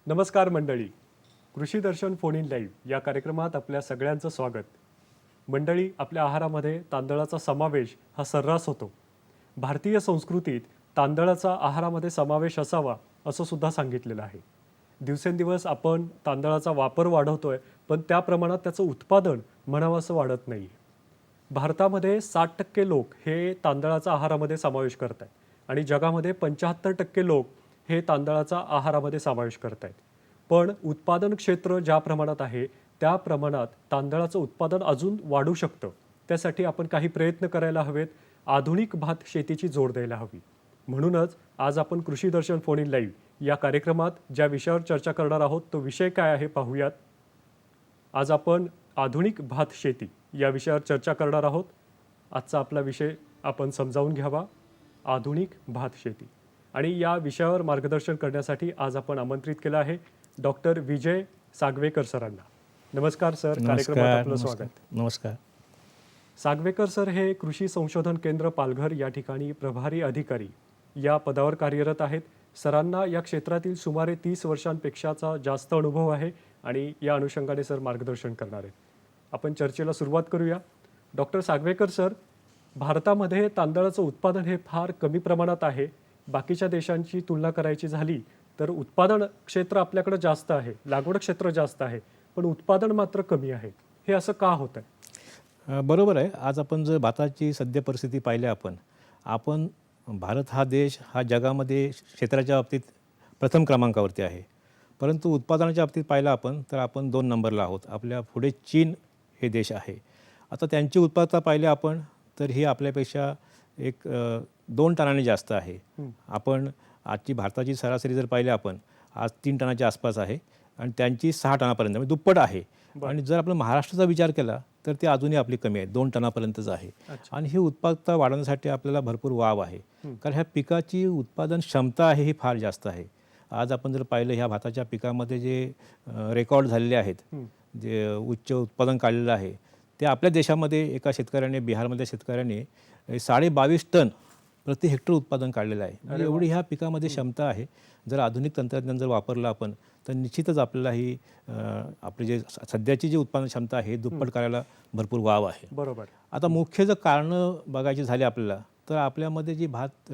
नमस्कार मंडळी, कृषी दर्शन फोन इन लाईव्ह या कार्यक्रमात आपल्या सगळ्यांचं स्वागत. मंडळी, आपल्या आहारामध्ये तांदळाचा समावेश हा सर्रास होतो. भारतीय संस्कृतीत तांदळाचा आहारामध्ये समावेश असावा असं सुद्धा सांगितलेलं आहे. दिवसेंदिवस आपण तांदळाचा वापर वाढवतोय, पण त्या प्रमाणात त्याचं उत्पादन म्हणावं असं वाढत नाही. भारतामध्ये 60% लोक हे तांदळाचा आहारामध्ये समावेश करत आहेत आणि जगामध्ये 75% लोक हे तांदळाचा आहारामध्ये समावेश करत आहेत. पण उत्पादन क्षेत्र ज्या प्रमाणात आहे त्या प्रमाणात तांदळाचं उत्पादन अजून वाढू शकतं. त्यासाठी आपण काही प्रयत्न करायला हवेत. आधुनिक भात शेतीची जोड द्यायला हवी. म्हणूनच आज आपण कृषी दर्शन फोन इन लाईव्ह या कार्यक्रमात ज्या विषयावर चर्चा करणार आहोत तो विषय काय आहे पाहूयात. आज आपण आधुनिक भात शेती या विषयावर चर्चा करणार आहोत. आजचा आपला विषय आपण समजावून घ्यावा, आधुनिक भात शेती. आणि या विषयावर मार्गदर्शन करण्यासाठी आज आपण आमंत्रित केलं आहे डॉक्टर विजय सागवेकर सरांना. नमस्कार सर, कार्यक्रमात आपलं स्वागत. नमस्कार. सागवेकर सर हे कृषी संशोधन केंद्र पालघर या ठिकाणी प्रभारी अधिकारी या पदावर कार्यरत आहेत. सरांना या क्षेत्रातील सुमारे 30 वर्षांपेक्षाचा जास्त अनुभव आहे आणि या अनुषंगाने सर मार्गदर्शन करणार आहेत. आपण चर्चेला सुरुवात करूया. डॉक्टर सागवेकर सर, भारतामध्ये तांदळाचं उत्पादन हे फार कमी प्रमाणात आहे. बाकीच्या देशांची तुलना करायची झाली तर उत्पादन क्षेत्र आपल्याकडे जास्त आहे, लागवड क्षेत्र जास्त आहे, पण उत्पादन मात्र कमी आहे. हे असं का होत आहे? बरोबर आहे. आज आपण जर भाताची सद्य परिस्थिती पाहिली आपण भारत हा देश हा जगामध्ये क्षेत्राच्या बाबतीत प्रथम क्रमांकावरती आहे. परंतु उत्पादनाच्या बाबतीत पाहिलं आपण तर आपण 2 नंबरला आहोत. आपल्या पुढे चीन हे देश आहे. आता त्यांची उत्पादकता पाहिली आपण तर ही आपल्यापेक्षा एक 2 टनाने जास्त आहे. आपण आजची भारताची सरासरी जर पाहिली आपण आज 3 टनाच्या आसपास आहे आणि त्यांची 6 टनापर्यंत म्हणजे दुप्पट आहे. आणि जर आपण महाराष्ट्राचा विचार केला तर ती अजूनही आपली कमी आहे, 2 टनापर्यंतच आहे. आणि ही उत्पादकता वाढवण्यासाठी आपल्याला भरपूर वाव आहे. कारण ह्या पिकाची उत्पादन क्षमता आहे ही फार जास्त आहे. आज आपण जर पाहिलं ह्या भाताच्या पिकामध्ये जे रेकॉर्ड झालेले आहेत, जे उच्च उत्पादन काढलेलं आहे ते आपल्या देशामध्ये एका शेतकऱ्याने, बिहारमधल्या शेतकऱ्याने 22.5 टन प्रति हेक्टर उत्पादन काढलेलं आहे. म्हणजे एवढी ह्या पिकामध्ये क्षमता आहे. जर आधुनिक तंत्रज्ञान जर वापरलं आपण तर निश्चितच आपल्याला ही आपली जे सध्याची जी उत्पादन क्षमता आहे दुप्पट करायला भरपूर वाव आहे. बरोबर. आता मुख्य जर कारणं बघायची झाली आपल्याला तर आपल्यामध्ये जी भात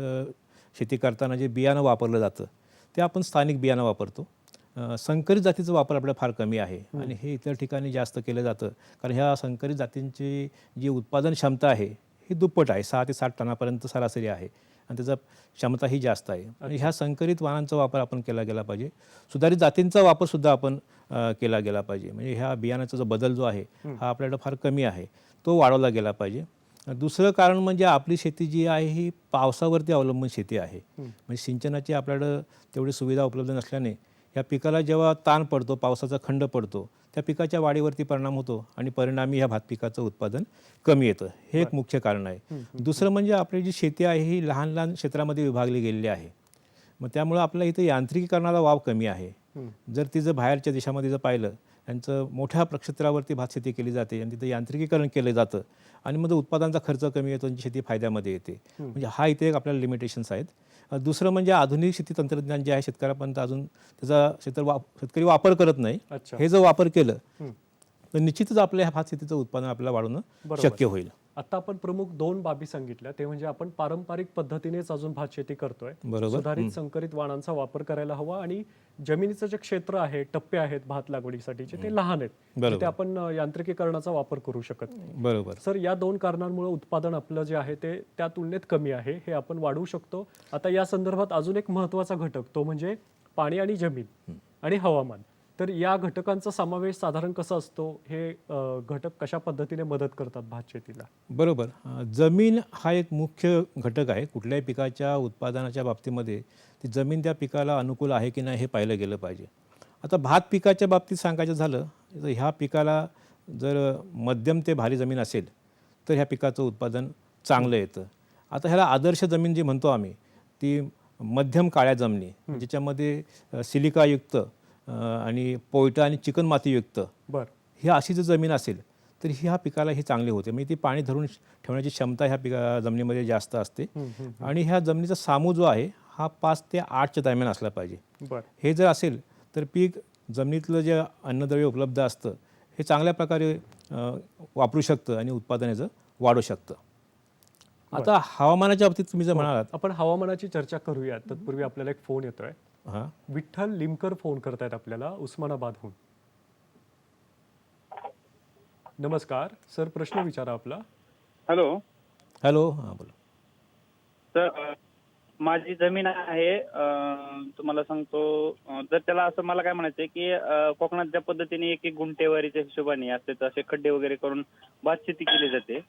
शेती करताना जे बियाणं वापरलं जातं ते आपण स्थानिक बियाणं वापरतो. संकरित जातीचा वापर आपल्याला फार कमी आहे आणि हे इतर ठिकाणी जास्त केलं जातं. कारण ह्या संकरित जातींची जी उत्पादन क्षमता आहे ही दुप्पट आहे, 6 ते 7 टनापर्यंत सरासरी आहे आणि त्याचा क्षमताही जास्त आहे. आणि ह्या संकरित वाणांचा वापर आपण केला गेला पाहिजे. सुधारित जातींचा वापरसुद्धा आपण केला गेला पाहिजे. म्हणजे ह्या बियाण्याचा जो बदल जो आहे हा आपल्याला फार कमी आहे, तो वाढवला गेला पाहिजे. दुसरं कारण म्हणजे आपली शेती जी आहे ही पावसावरती अवलंबून शेती आहे. म्हणजे सिंचनाची आपल्याकडं तेवढी सुविधा उपलब्ध नसल्याने या पिकाला जेव्हा ताण पडतो, पावसाचा खंड पडतो, त्या पिकाच्या वाढीवरती परिणाम होतो आणि परिणामी ह्या भात पिकाचं उत्पादन कमी येतं. हे एक मुख्य कारण आहे. दुसरं म्हणजे आपली जी शेती आहे ही लहान लहान क्षेत्रामध्ये विभागली गेलेली आहे. मग त्यामुळं आपल्या इथं यांत्रिकीकरणाला वाव कमी आहे. जर बाहेरच्या देशामध्ये जर पाहिलं त्यांचं मोठ्या क्षेत्रावरती भात शेती केली जाते आणि तिथं यांत्रिकीकरण केलं जातं आणि मग उत्पादनाचा खर्च कमी येतो आणि शेती फायद्यामध्ये येते. म्हणजे हा इथे एक आपल्याला लिमिटेशन्स आहेत. दुसरं म्हणजे आधुनिक शेती तंत्रज्ञान जे आहे शेतकऱ्यापर्यंत अजून त्याचा शेतकरी वापर करत नाही. हे जर वापर केलं तर निश्चितच आपल्या ह्या भात शेतीचं उत्पादन आपल्याला वाढवणं शक्य होईल. आता आपण प्रमुख 2 बाबी सांगितल्या, ते म्हणजे आपण पारंपरिक पद्धतीनेच अजून भात शेती करतोय. सुधारित संकरित वाणांचा वापर करायला हवा आणि जमिनीचं जे क्षेत्र आहे, टप्पे आहेत भात लागवडीसाठीचे ते लहान आहेत, ते आपण यांत्रिकीकरणाचा वापर करू शकत नाही. बरोबर सर, या 2 कारणांमुळे उत्पादन आपलं जे आहे ते त्या तुलनेत कमी आहे, हे आपण वाढवू शकतो. आता या संदर्भात अजून एक महत्त्वाचा घटक तो म्हणजे पाणी आणि जमीन आणि हवामान. तर या घटकांचा समावेश साधारण कसा असतो, हे घटक कशा पद्धतीने मदत करतात भात शेतीला? बरोबर. जमीन हा एक मुख्य घटक आहे. कुठल्याही पिकाच्या उत्पादनाच्या बाबतीमध्ये ती जमीन त्या पिकाला अनुकूल आहे की नाही हे पाहिलं गेलं पाहिजे. आता भात पिकाच्या बाबतीत सांगायचं झालं तर ह्या पिकाला जर मध्यम ते भारी जमीन असेल तर ह्या पिकाचं उत्पादन चांगलं येतं. आता ह्याला आदर्श जमीन जी म्हणतो आम्ही ती मध्यम काळ्या जमिनी ज्याच्यामध्ये सिलिकायुक्त आणि पोयटा आणि चिकन मातीयुक्त बर. ही अशी जर जमीन असेल तर ह्या पिकाला ही चांगली होते. म्हणजे ती पाणी धरून ठेवण्याची क्षमता ह्या जमिनीमध्ये जास्त असते. आणि ह्या जमिनीचा सामू जो आहे हा 5 ते 8च्या दरम्यान असला पाहिजे. बर. हे जर असेल तर पीक जमिनीतलं जे अन्नद्रव्य उपलब्ध असतं हे चांगल्या प्रकारे वापरू शकतं आणि उत्पादनाचं वाढू शकतं. आता हवामानाच्या बाबतीत तुम्ही जर म्हणालात, आपण हवामानाची चर्चा करूया. तत्पूर्वी आपल्याला एक फोन येतोय. हां विठ्ठल लिमकर फोन करतायत आपल्याला उस्मानाबादहून. नमस्कार सर, प्रश्न विचारा आपला. हॅलो हॅलो हां बोला. सर, माझी जमीन आहे, तुम्हाला सांगतो. तर त्याला असं मला काय म्हणायचंय की कोकणात ज्या पद्धतीने एक एक गुंठेवारीच्या हिशोबाने असते तसे खड्डे वगैरे करून भात शेती केली जाते,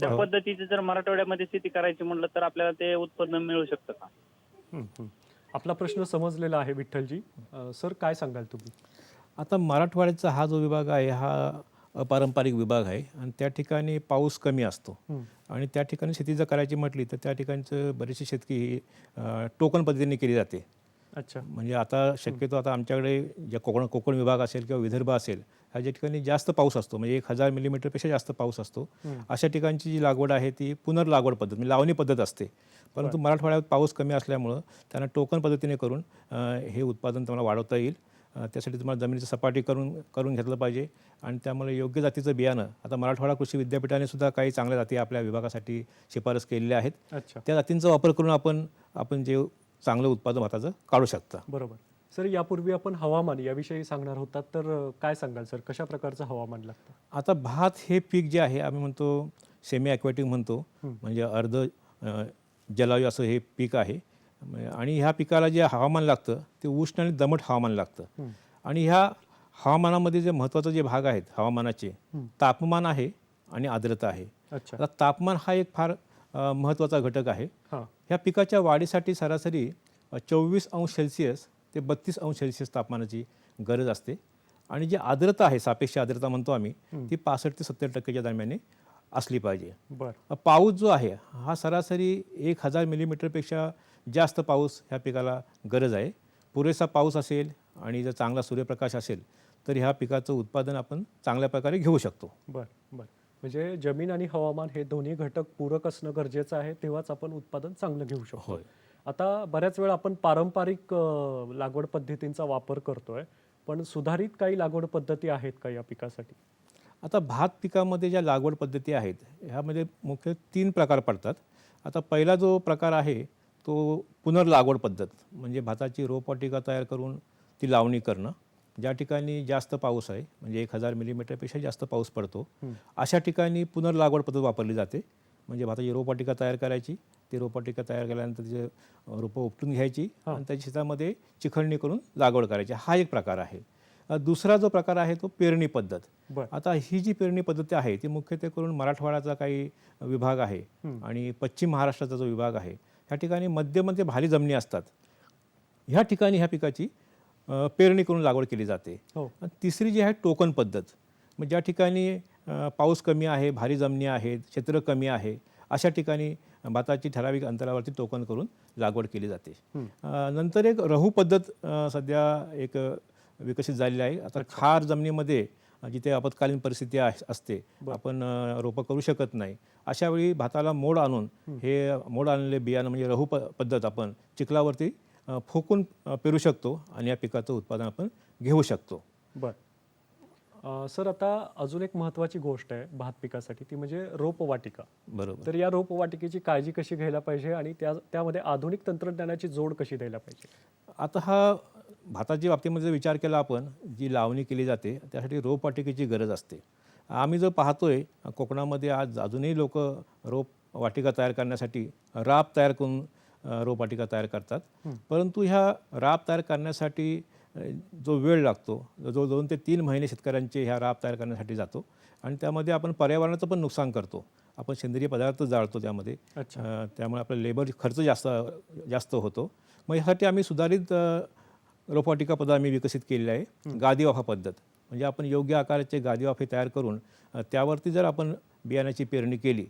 त्या हो. पद्धतीची जर मराठवाड्यामध्ये शेती करायची म्हटलं तर आपल्याला ते उत्पन्न मिळू शकतं का? आपला प्रश्न समजलेला आहे विठ्ठलजी. सर काय सांगाल तुम्ही? आता मराठवाड्याचा हा जो विभाग आहे हा अपारंपरिक विभाग आहे आणि त्या ठिकाणी पाऊस कमी असतो. आणि त्या ठिकाणी शेती जर करायची म्हटली तर त्या ठिकाणचं बरीचशी शेती ही टोकन पद्धतीने केली जाते. अच्छा. म्हणजे आता शक्यतो आता आमच्याकडे ज्या कोकण विभाग असेल किंवा विदर्भ असेल ह्या ज्या ठिकाणी जास्त पाऊस असतो म्हणजे 1000 मिलीमीटरपेक्षा जास्त पाऊस असतो अशा ठिकाणची जी लागवड आहे ती पुनर्लागवड पद्धत म्हणजे लावणी पद्धत असते. परंतु मराठवाड्यात पाऊस कमी असल्यामुळं त्यांना टोकन पद्धतीने करून हे उत्पादन तुम्हाला वाढवता येईल. त्यासाठी तुम्हाला जमिनीचं सपाटी करून घेतलं पाहिजे आणि त्यामुळे योग्य जातीचं बियाणं आता मराठवाडा कृषी विद्यापीठाने सुद्धा काही चांगल्या जाती आपल्या विभागासाठी शिफारस केलेल्या आहेत. अच्छा. त्या जातींचा वापर करून आपण जे चांगलं उत्पादन भाताचं काढू शकता. बरोबर. सर यापूर्वी आपण हवामान याविषयी सांगणार होतात, तर काय सांगाल सर, कशा प्रकारचं हवामान लागतं? आता भात हे पीक जे आहे आम्ही म्हणतो सेमी ॲक्वॅटिक म्हणतो म्हणजे अर्ध जलवायू असं हे पीक आहे. आणि ह्या पिकाला जे हवामान लागतं ते उष्ण आणि दमट हवामान लागतं. आणि ह्या हवामानामध्ये जे महत्त्वाचे जे भाग आहेत हवामानाचे तापमान आहे आणि आर्द्रता आहे. अच्छा. आता तापमान हा एक फार महत्त्वाचा घटक आहे. हां. ह्या पिकाच्या वाढीसाठी सरासरी 24°C ते 32°C तापमानाची गरज असते. आणि जी आर्द्रता आहे सापेक्ष आर्द्रता म्हणतो आम्ही ती 65 ते 70% दरम्यान असली पाहिजे. बरं. पाऊस जो आहे हा सरासरी 1000 मिलीमीटरपेक्षा जास्त पाऊस ह्या पिकाला गरज आहे. पुरेसा पाऊस असेल आणि जर चांगला सूर्यप्रकाश असेल तर ह्या पिकाचं उत्पादन आपण चांगल्या प्रकारे घेऊ शकतो. बरं बरं. म्हणजे जमीन आणि हवामान हे दोन्ही घटक पूरक असणं गरजेचं आहे, तेव्हाच आपण उत्पादन चांगलं घेऊ शकतो. होय. आता बऱ्याच वेळा आपण पारंपरिक लागवड पद्धतींचा वापर करतोय, पण सुधारित काही लागवड पद्धती आहेत का या पिकासाठी? आता भात पिकामध्ये ज्या लागवड पद्धती आहेत ह्यामध्ये मुख्य 3 प्रकार पडतात. आता पहिला जो प्रकार आहे तो पुनर्लागवड पद्धत म्हणजे भाताची रोपवाटिका तयार करून ती लावणी करणं. ज्या ठिकाणी जास्त पाऊस आहे म्हणजे 1000 मिलीमीटरपेक्षा जास्त पाऊस पडतो अशा ठिकाणी पुनर्लागवड पद्धत वापरली जाते. म्हणजे भाताची रोपवाटिका तयार करायची, ती रोपवाटिका तयार केल्यानंतर जे रोपं उपटून घ्यायची आणि त्या शेतामध्ये चिखलणी करून लागवड करायची. हा एक प्रकार आहे. दुसरा जो प्रकार आहे तो पेरणी पद्धत. आता ही जी पेरणी पद्धती आहे ती मुख्यत्वे करून मराठवाड्याचा काही विभाग आहे आणि पश्चिम महाराष्ट्राचा जो विभाग आहे ह्या ठिकाणी मध्ये भारी जमिनी असतात. ह्या ठिकाणी ह्या पिकाची पेरणी करून लागवड केली जाते. आणि तिसरी जी आहे टोकन पद्धत. मग ज्या ठिकाणी पाऊस कमी आहे, भारी जमिनी आहेत, क्षेत्र कमी आहे अशा ठिकाणी भाताची ठराविक अंतरावरती टोकन करून लागवड केली जाते. नंतर एक रहू पद्धत सध्या एक विकसित झालेली आहे. आता खार जमिनीमध्ये जिथे आपत्कालीन परिस्थिती असते आपण रोपं करू शकत नाही अशा वेळी भाताला मोड आणून हे मोड आणलेले बियाणं म्हणजे रहू पद्धत आपण चिखलावरती फुकून पेरू शकतो आणि या पिकाचं उत्पादन आपण घेऊ शकतो. बरं. सर आता अजून एक महत्त्वाची गोष्ट आहे भात पिकासाठी, ती म्हणजे रोपवाटिका. बरोबर. तर या रोपवाटिकेची काळजी कशी घ्यायला पाहिजे आणि त्यामध्ये आधुनिक तंत्रज्ञानाची जोड कशी द्यायला पाहिजे? आता हा भाताच्या बाबतीमध्ये जर विचार केला आपण जी लावणी केली जाते त्यासाठी रोपवाटिकेची गरज असते. आम्ही जर पाहतोय कोकणामध्ये आज अजूनही लोक रोपवाटिका तयार करण्यासाठी राब तयार करून रोपवाटिका तयार करतात. परंतु ह्या राब तयार करण्यासाठी जो वेळ लागतो जो 2 ते 3 महिने शेतकऱ्यांचे ह्या राब तयार करण्यासाठी जातो आणि त्यामध्ये आपण पर्यावरणाचं पण नुकसान करतो. आपण सेंद्रिय पदार्थ जाळतो त्यामध्ये. त्यामुळे आपला लेबर खर्च जास्त होतो. मग यासाठी आम्ही सुधारित रोपवाटिका पद्धत आम्ही विकसित केलेली आहे. गादी वाफा पद्धत म्हणजे आपण योग्य आकाराचे गादी वाफे तयार करून त्यावरती जर आपण बियाण्याची पेरणी केली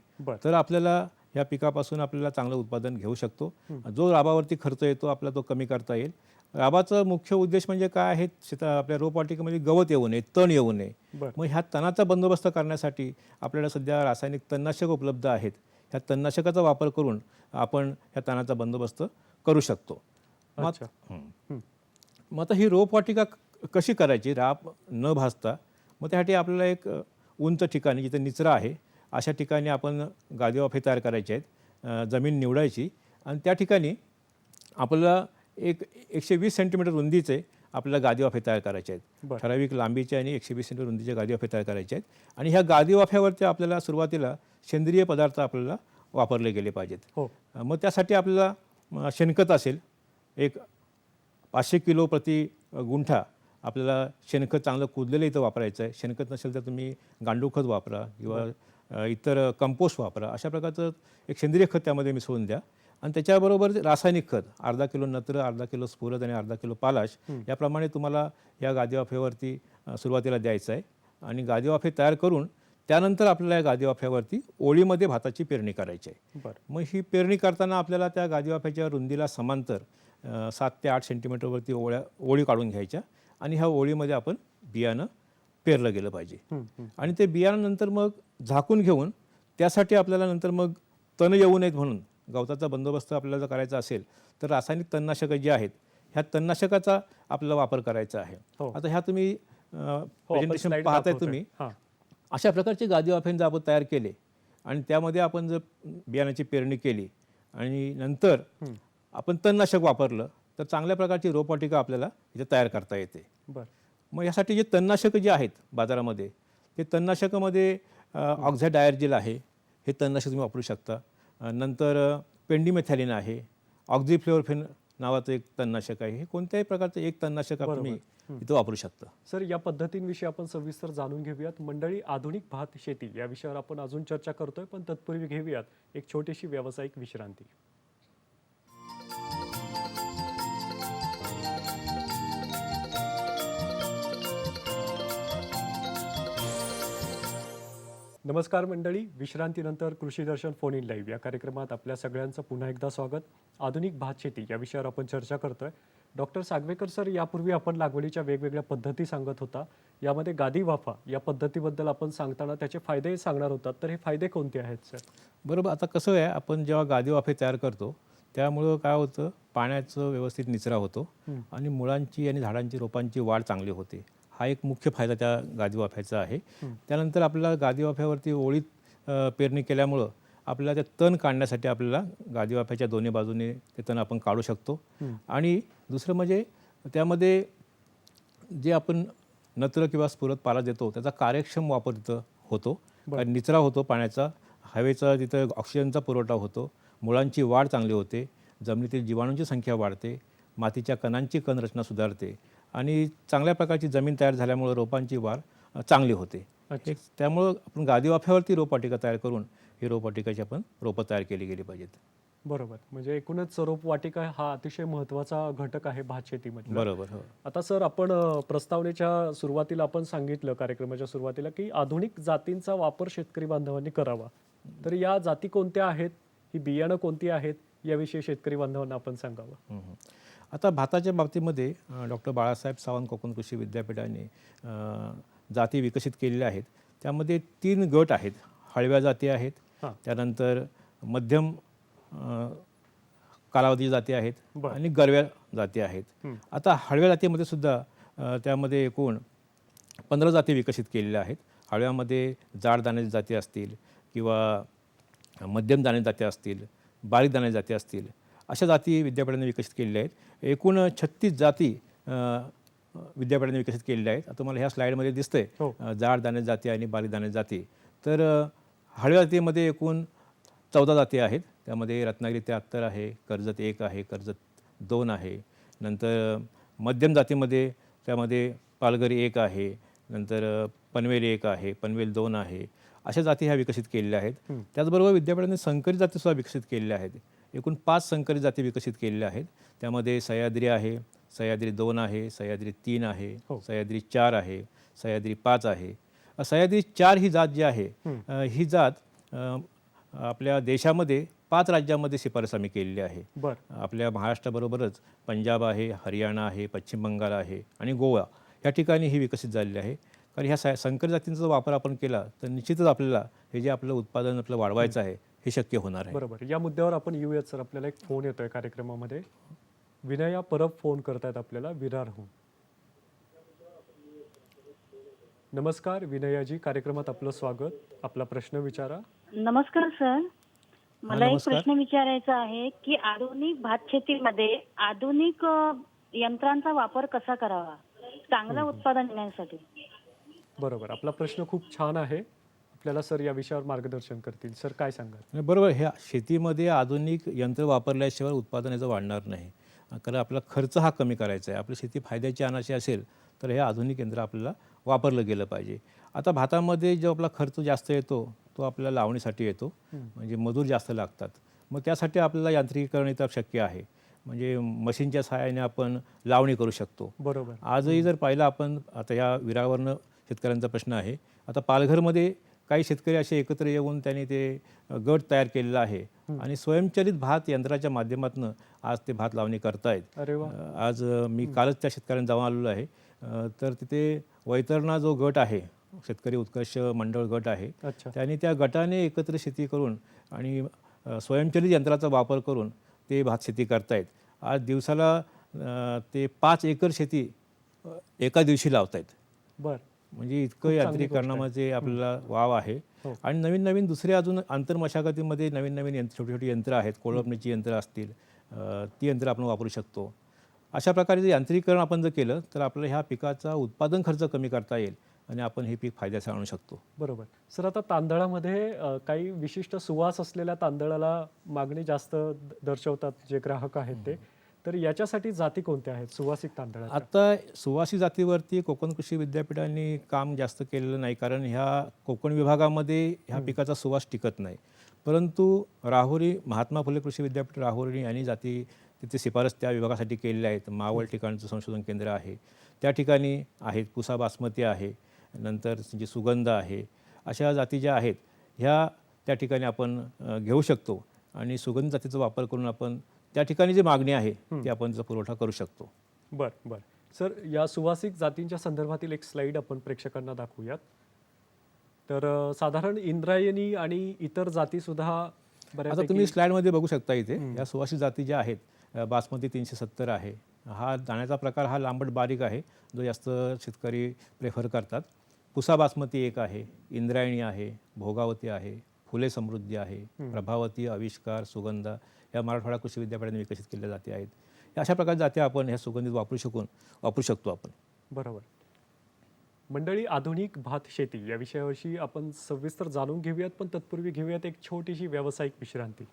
तर आपल्याला या पिकापासून आपल्याला चांगलं उत्पादन घेऊ शकतो. जो राबावरती खर्च येतो आपला तो कमी करता येईल. राबाचा मुख्य उद्देश म्हणजे काय आहे, आपल्या रोपवाटिकेमध्ये गवत येऊ नये, तण येऊ नये. मग ह्या तणाचा बंदोबस्त करण्यासाठी आपल्याला सध्या रासायनिक तणनाशक उपलब्ध आहेत. ह्या तणनाशकाचा वापर करून आपण ह्या तणाचा बंदोबस्त करू शकतो. मग आता ही रोपवाटिका कशी करायची राब न भाजता? मग त्यासाठी आपल्याला एक उंच ठिकाणी जिथे निचरा आहे अशा ठिकाणी आपण गादी वाफे तयार करायचे आहेत. जमीन निवडायची आणि त्या ठिकाणी आपल्याला 120 सेंटीमीटर रुंदीचे आपल्याला गादी वाफे तयार करायचे आहेत. ठराविक लांबीचे आणि 120 सेंटीमीटर रुंदीचे गादी वाफे तयार करायचे आहेत. आणि ह्या गादी वाफ्यावरती आपल्याला सुरुवातीला सेंद्रिय पदार्थ आपल्याला वापरले गेले पाहिजेत. मग त्यासाठी आपल्याला शेणखत असेल, एक 500 किलो प्रति गुंठा आपल्याला शेणखत चांगलं कुजलेलं इथं वापरायचं आहे. शेणखत नसेल तर तुम्ही गांडूळ खत वापरा किंवा इतर कंपोस्ट वापरा. अशा प्रकारचं एक सेंद्रिय खत त्यामध्ये मिसळून द्या. आणि त्याच्याबरोबर रासायनिक खत अर्धा किलो नत्र, अर्धा किलो स्फुरद आणि अर्धा किलो पालाश याप्रमाणे तुम्हाला या गादी वाफेवरती सुरुवातीला द्यायचं आहे. आणि गादी वाफे तयार करून त्यानंतर आपल्याला या गादी वाफ्यावरती ओळीमध्ये भाताची पेरणी करायची आहे. मग ही पेरणी करताना आपल्याला त्या गादी वाफ्याच्या रुंदीला समांतर 7 ते 8 सेंटीमीटरवरती ओळी काढून घ्यायच्या आणि ह्या ओळीमध्ये आपण बियाणं पेरलं गेलं पाहिजे. आणि ते बियाणं नंतर मग झाकून घेऊन त्यासाठी आपल्याला नंतर मग तण येऊ नयेत म्हणून गवताचा बंदोबस्त आपल्याला जर करायचा असेल तर रासायनिक तणनाशकं जी आहेत ह्या तणनाशकाचा आपल्याला वापर करायचा आहे. आता ह्या तुम्ही प्रेझेंटेशन पाहताय तुम्ही अशा प्रकारचे गादी वाफे जर आपण तयार केले आणि त्यामध्ये आपण जर बियाण्याची पेरणी केली आणि नंतर आपण तणनाशक वापरलं तर चांगल्या प्रकारची रोपवाटिका आपल्याला इथे तयार करता येते. मग यासाठी जे तणनाशकं जे आहेत बाजारामध्ये ते तणनाशकामध्ये ऑक्झाडायर्जिल आहे, हे तणनाशक तुम्ही वापरू शकता. नंतर पेंडिमेथॅलिन आहे, ऑक्झिफ्लोरोफेन नावाचं एक तणनाशक आहे. हे कोणत्याही प्रकारचं एक तणनाशक तुम्ही इथं वापरू शकता. सर, या पद्धतींविषयी आपण सविस्तर जाणून घेऊयात. मंडळी, आधुनिक भात शेती या विषयावर आपण अजून चर्चा करतोय, पण तत्पूर्वी घेऊयात एक छोटीशी व्यावसायिक विश्रांती. नमस्कार मंडळी, विश्रांतीनंतर कृषी दर्शन फोन इन लाईव्ह या कार्यक्रमात आपल्या सगळ्यांचं पुन्हा एकदा स्वागत. आधुनिक भात शेती या विषयावर आपण चर्चा करतोय. डॉक्टर सागवेकर सर, यापूर्वी आपण लागवडीच्या वेगवेगळ्या पद्धती सांगत होता. यामध्ये गादी वाफा या पद्धतीबद्दल आपण सांगताना त्याचे फायदे सांगणार होतात, तर हे फायदे कोणते आहेत सर? बरोबर. आता कसं आहे, आपण जेव्हा गादी वाफे तयार करतो त्यामुळं काय होतं, पाण्याचं व्यवस्थित निचरा होतो आणि मुळांची आणि झाडांची रोपांची वाढ चांगली होते. हा एक मुख्य फायदा त्या गादी वाफ्याचा आहे. त्यानंतर आपल्याला गादी वाफ्यावरती ओळीत पेरणी केल्यामुळं आपल्याला ते तण काढण्यासाठी आपल्याला गादी वाफ्याच्या दोन्ही बाजूने ते तण आपण काढू शकतो. आणि दुसरं म्हणजे त्यामध्ये जे आपण नत्र किंवा स्फुरद पाला देतो त्याचा कार्यक्षम वापर तिथं होतो. निचरा होतो पाण्याचा, हवेचा तिथं ऑक्सिजनचा पुरवठा होतो, मुळांची वाढ चांगली होते, जमिनीतील जीवाणूंची संख्या वाढते, मातीच्या कणांची कणरचना सुधारते आणि चांगल्या प्रकारची जमीन तयार झाल्यामुळं रोपांची वाढ चांगली होते. त्यामुळं आपण गादी वाफ्यावरती रोपवाटिका तयार करून ही रोपवाटिकाची आपण रोपं तयार केली गेली पाहिजेत. बरोबर. म्हणजे एकूणच रोपवाटिका हा अतिशय महत्त्वाचा घटक आहे भात शेतीमध्ये. बरोबर. हो. आता सर, आपण प्रस्तावनेच्या सुरुवातीला आपण सांगितलं, कार्यक्रमाच्या सुरुवातीला, की आधुनिक जातींचा वापर शेतकरी बांधवांनी करावा. तर या जाती कोणत्या आहेत, ही बियाणं कोणती आहेत, याविषयी शेतकरी बांधवांना आपण सांगावं. आता भाताच्या बाबतीमध्ये डॉक्टर बाळासाहेब सावंत कोकण कृषी विद्यापीठाने जाती विकसित केलेल्या आहेत. त्यामध्ये 3 गट आहेत. हळव्या जाती आहेत, त्यानंतर मध्यम कालावधी जाती आहेत आणि गरव्या जाती आहेत. आता हळव्या जातीमध्ये सुद्धा त्यामध्ये एकूण 15 जाती विकसित केलेल्या आहेत. हळव्यामध्ये जाड दाण्याच्या जाती असतील किंवा मध्यम दाण्याच्या जाती असतील, बारीक दाण्याच्या जाती असतील, अशा जाती विद्यापीठाने विकसित केलेल्या आहेत. एकूण 36 जाती विद्यापीठाने विकसित केलेल्या आहेत. आता मला ह्या स्लाईडमध्ये दिसतंय जाड दाण्याच्या जाती आणि बारीक दाण्याच्या जाती. तर हळव्या जातीमध्ये एकूण 14 जाती आहेत. त्यामध्ये रत्नागिरी 73 आहे, कर्जत 1 आहे, कर्जत 2 आहे, नंतर मध्यम जातीमध्ये त्यामध्ये पालघरी एक आहे, नंतर पनवेल एक आहे, पनवेल 2 आहे, अशा जाती ह्या विकसित केलेल्या आहेत. त्याचबरोबर विद्यापीठाने संकरित जातीसुद्धा विकसित केलेल्या आहेत. एकूण 5 संकरित जाती विकसित केलेल्या आहेत. त्यामध्ये सह्याद्री आहे, सह्याद्री 2 आहे, सह्याद्री 3 आहे, सह्याद्री 4 आहे, सह्याद्री 5 आहे. सह्याद्री 4 ही जात जी आहे ही जात आपल्या देशामध्ये 5 राज्यामध्ये शिफारस आम्ही केलेली आहे. आपल्या महाराष्ट्राबरोबरच पंजाब आहे, हरियाणा आहे, पश्चिम बंगाल आहे आणि गोवा या ठिकाणी ही विकसित झालेली आहे. कारण ह्या संकरित जातींचा वापर आपण केला तर निश्चितच आपल्याला हे जे आपलं उत्पादन आपलं वाढवायचं आहे हे शक्य होणार आहे. बरोबर. या मुद्द्यावर आपण येऊयात सर. आपल्याला एक फोन येतोय कार्यक्रमामध्ये. विनया परब फोन करतायत आपल्याला विरारहून. नमस्कार विनयाजी, कार्यक्रमात आपलं स्वागत. आपला प्रश्न विचारा. नमस्कार सर, मला एक नमस्कार. प्रश्न विचारायचा आहे की आधुनिक भात शेतीमध्ये आधुनिक यंत्रांचा वापर कसा करावा चांगलं उत्पादन घेण्यासाठी? बरोबर. आपला प्रश्न खूप छान आहे. आपल्याला सर या विषयावर मार्गदर्शन करतील. सर काय सांगाल? नाही, बरोबर. ह्या शेतीमध्ये आधुनिक यंत्र वापरल्याशिवाय उत्पादन याचं वाढणार नाही. कारण आपला खर्च हा कमी करायचा आहे. आपली शेती फायद्याची आणायची असेल तर हे आधुनिक यंत्र आपल्याला वापरलं गेलं पाहिजे. आता भातामध्ये जो आपला खर्च जास्त येतो तो आपल्याला लावणीसाठी येतो, म्हणजे मजूर जास्त लागतात. मग त्यासाठी आपल्याला यांत्रिकीकरण इथं शक्य आहे. म्हणजे मशीनच्या सहाय्याने आपण लावणी करू शकतो. बरोबर. आजही जर पाहिलं आपण, आता या विरावरनं शेतकऱ्यांचा प्रश्न आहे. आता पालघरमध्ये काही शेतकरी असे एकत्र येऊन त्यांनी ते गट तयार केलेला आहे आणि स्वयंचलित भात यंत्राच्या माध्यमातून आज ते भात लावणी करतायत. अरे वा. आज मी कालच त्या शेतकऱ्यांना जाऊन आलेलो आहे. तर तिथे वैतरणा जो गट आहे, शेतकरी उत्कर्ष मंडळ गट आहे, अच्छा. त्यांनी त्या गटाने एकत्र शेती करून आणि स्वयंचलित यंत्राचा वापर करून ते भात शेती करतायत. आज दिवसाला ते 5 एकर शेती एका दिवशी लावतायत. बर. म्हणजे इतकं यांत्रिकीकरणामध्ये आपल्याला वाव आहे. आणि नवीन नवीन दुसरे अजून आंतरमशागतीमध्ये नवीन नवीन छोटी छोटी यंत्र आहेत. कोळपणीची यंत्र असतील, ती यंत्र आपण वापरू शकतो. अशा प्रकारे जे यांत्रिकीकरण आपण जर केलं तर आपल्याला ह्या पिकाचा उत्पादन खर्च कमी करता येईल आणि आपण हे पीक फायद्याचं आणू शकतो. बरोबर. सर आता तांदळामध्ये काही विशिष्ट सुवास असलेल्या तांदळाला मागणी जास्त दर्शवतात जे ग्राहक आहेत ते. तर याच्यासाठी जाती कोणत्या आहेत सुवासिक तांदळाच्या? आता सुवासिक जातीवरती कोकण कृषी विद्यापीठाने काम जास्त केलेलं नाही, कारण ह्या कोकण विभागामध्ये ह्या पिकाचा सुवास टिकत नाही. परंतु राहुरी महात्मा फुले कृषी विद्यापीठ राहुरी यांनी जाती तिथे शिफारस त्या विभागासाठी केलेल्या आहेत. मावळ ठिकाणचं संशोधन केंद्र आहे, त्या ठिकाणी आहेत. पुसा बासमती आहे, नंतर जी सुगंध आहे, अशा जाती ज्या आहेत ह्या त्या ठिकाणी आपण घेऊ शकतो आणि सुगंध जातीचा वापर करून आपण त्या ठिकाणी जी मागणी आहे ती आपण त्याचा पुरवठा करू शकतो. बर बर. सर या सुवासिक जातींच्या संदर्भातील एक स्लाइड आपण प्रेक्षकांना दाखवूयात. तर साधारण इंद्रायणी आणि इतर जाती सुद्धा आता तुम्ही स्लाइडमध्ये बघू शकता. इथे या सुवासिक जाती ज्या आहेत, बासमती 370 आहे. हा दाण्याचा प्रकार हा लांबट बारीक आहे, जो जास्त शेतकरी प्रेफर करतात. पुसा बासमती एक आहे, इंद्रायणी आहे, भोगावती आहे, फुले समृद्धी आहे, प्रभावती, आविष्कार, सुगंधा या मराठवाडा कृषी विद्यापीठाने विकसित केलेल्या जाती आहेत. अशा प्रकारच्या जाती आपण ह्या सुगंधित वापरू शकतो आपण. बरोबर. मंडळी, आधुनिक भात शेती या विषयाविषयी आपण सविस्तर जाणून घेऊयात, पण तत्पूर्वी घेऊयात एक छोटीशी व्यावसायिक विश्रांती.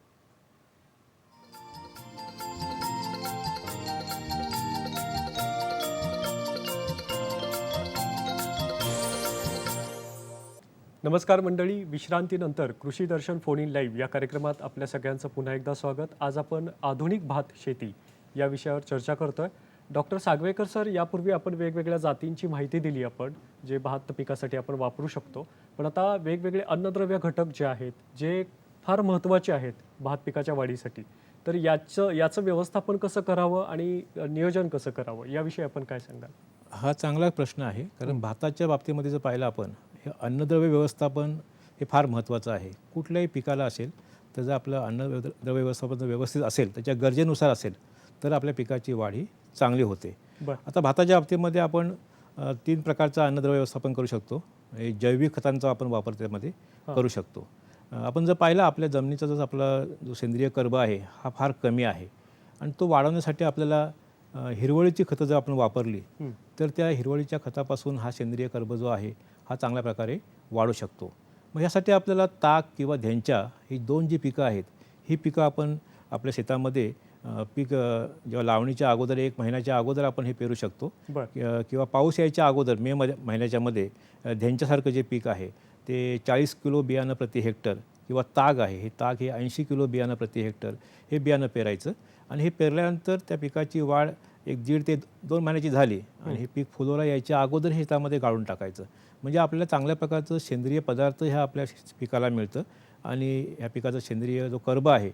नमस्कार मंडळी, विश्रांतीनंतर कृषी दर्शन फोन इन लाईव्ह या कार्यक्रमात आपल्या सगळ्यांचं पुन्हा एकदा स्वागत. आज आपण आधुनिक भात शेती या विषयावर चर्चा करतोय. डॉक्टर सागवेकर सर, यापूर्वी आपण वेगवेगळ्या जातींची माहिती दिली आपण, जे भात पिकासाठी आपण वापरू शकतो. पण आता वेगवेगळे अन्नद्रव्य घटक जे आहेत, जे फार महत्त्वाचे आहेत भात पिकाच्या वाढीसाठी, तर याचं व्यवस्थापन कसं करावं आणि नियोजन कसं करावं याविषयी आपण काय सांगाल? हा चांगला प्रश्न आहे. कारण भाताच्या बाबतीमध्ये जर पाहिलं आपण, हे अन्नद्रव्य व्यवस्थापन हे फार महत्त्वाचं आहे. कुठल्याही पिकाला असेल तर जर आपलं अन्नद्रव्य व्यवस्थापन जर व्यवस्थित असेल, त्याच्या गरजेनुसार असेल, तर आपल्या पिकाची वाढ ही चांगली होते. आता भाताच्या बाबतीमध्ये आपण 3 प्रकारचं अन्नद्रव्य व्यवस्थापन करू शकतो. जैविक खतांचा आपण वापर त्यामध्ये करू शकतो. आपण जर पाहिलं आपल्या जमिनीचा जर आपला जो सेंद्रिय कर्ब आहे हा फार कमी आहे आणि तो वाढवण्यासाठी आपल्याला हिरवळीची खतं जर आपण वापरली तर त्या हिरवळीच्या खतापासून हा सेंद्रिय कर्ब जो आहे हा चांगल्या प्रकारे वाढू शकतो. मग यासाठी आपल्याला ताक किंवा धेंचा ही 2 जी पिकं आहेत, ही पिकं आपण आपल्या शेतामध्ये पीक जेव्हा लावणीच्या अगोदर 1 महिन्याच्या अगोदर आपण हे पेरू शकतो बरं. किंवा पाऊस यायच्या अगोदर महिन्याच्या मध्ये धेंच्यासारखं जे पीक आहे ते 40 किलो बियाणं प्रति हेक्टर किंवा ताग आहे, हे ताग हे 80 किलो बियाणं प्रति हेक्टर हे बियाणं पेरायचं. आणि हे पेरल्यानंतर त्या पिकाची वाढ 1.5 ते 2 महिन्याची झाली आणि हे पीक फुलोरा यायच्या अगोदर हे शेतामध्ये गाळून टाकायचं. म्हणजे आपल्याला चांगल्या प्रकारचं सेंद्रिय पदार्थ ह्या आपल्या पिकाला मिळतं आणि ह्या पिकाचा सेंद्रिय जो कर्ब आहे,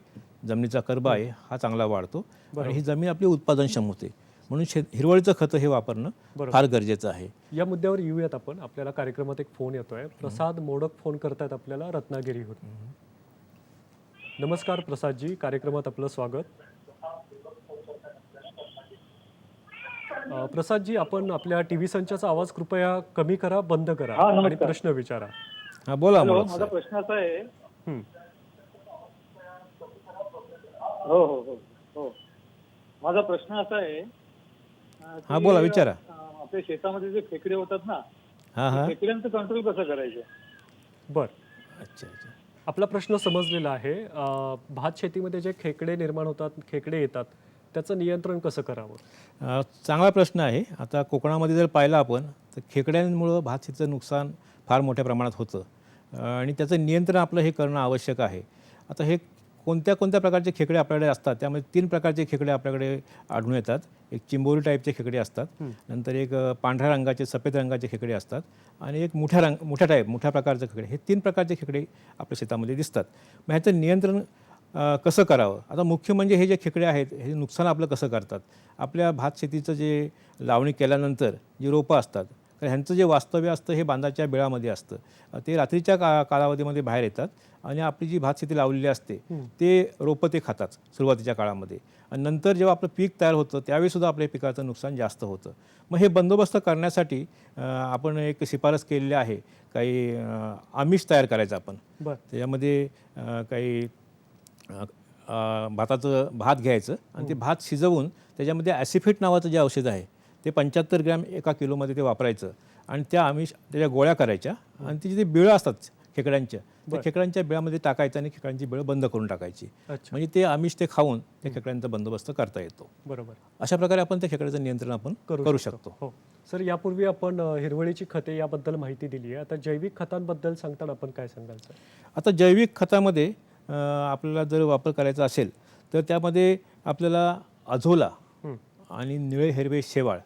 जमिनीचा कर्ब आहे, हा चांगला वाढतो आणि ही जमीन आपली उत्पादनक्षम होते. म्हणून हिरवळीचं खतं हे वापरणं फार गरजेचं आहे. या मुद्द्यावर येऊयात आपण. आपल्याला कार्यक्रमात एक फोन येतोय. प्रसाद मोडक फोन करतायत आपल्याला रत्नागिरीहून. नमस्कार प्रसादजी, कार्यक्रमात आपलं स्वागत. प्रसादजी, आपण आपल्या टीव्ही संचाचा आवाज कृपया कमी करा, बंद करा आणि प्रश्न विचारा. हा बोला. माझा प्रश्न असा आहे. हं. हो हो हो हो माझा प्रश्न असा आहे. हा बोला, विचारा. आपल्या शेतामध्ये जे खेकडे होतात ना, हां. खेकड्यांचं कंट्रोल कसं करायचं? बर. अच्छा. आपला प्रश्न समजलेला आहे. भात शेतीमध्ये जे खेकडे निर्माण होतात, खेकडे येतात, त्याचं नियंत्रण कसं करावं? चांगला प्रश्न आहे. आता कोकणामध्ये जर पाहिलं आपण तर खेकड्यांमुळं भात शेतीचं नुकसान फार मोठ्या प्रमाणात होतं आणि त्याचं नियंत्रण आपलं हे करणं आवश्यक आहे. आता हे कोणत्या प्रकारचे खेकडे आपल्याकडे असतात, त्यामध्ये 3 प्रकारचे खेकडे आपल्याकडे आढळून येतात. एक चिंबोरी टाईपचे खेकडे असतात, नंतर एक पांढऱ्या रंगाचे, सफेद रंगाचे खेकडे असतात आणि एक मोठ्या प्रकारचे खेकडे. हे 3 प्रकारचे खेकडे आपल्या शेतामध्ये दिसतात. मग ह्याचं नियंत्रण कसं करावं? आता मुख्य म्हणजे हे जे खेकडे आहेत हे नुकसान आपलं कसं करतात? आपल्या भात शेतीचं जे लावणी केल्यानंतर जी रोपं असतात, तर ह्यांचं जे वास्तव्य असतं हे बांधाच्या बेळामध्ये असतं. ते रात्रीच्या कालावधीमध्ये बाहेर येतात आणि आपली जी भात शेती लावलेली असते ते रोपं ते खातात सुरुवातीच्या काळामध्ये आणि नंतर जेव्हा आपलं पीक तयार होतं त्यावेळीसुद्धा आपल्या पिकाचं नुकसान जास्त होतं. मग हे बंदोबस्त करण्यासाठी आपण एक शिफारस केलेली आहे. काही आमिष तयार करायचं आपण. त्याच्यामध्ये काही भात घ्यायचं आणि ते भात शिजवून त्याच्यामध्ये ॲसिफिट नावाचं जे औषध आहे ते 75 ग्रॅम 1 किलोमध्ये ते वापरायचं आणि त्याच्या गोळ्या करायच्या आणि ती जे बिळं असतात खेकड्यांच्या, त्या खेकड्यांच्या बिळामध्ये टाकायचं आणि खेकड्यांची बिळं बंद करून टाकायची. म्हणजे ते आमिष ते खाऊन त्या खेकड्यांचा बंदोबस्त करता येतो. बरोबर. अशा प्रकारे आपण त्या खेकड्याचं नियंत्रण आपण करू शकतो. हो सर, यापूर्वी आपण हिरवळीची खते याबद्दल माहिती दिली आहे. आता जैविक खतांबद्दल सांगताना आपण काय सांगाल सर? आता जैविक खतामध्ये आपल्याला जर वापर करायचा असेल तर त्यामध्ये आपल्याला अझोला आणि निळे हिरवे शेवाळ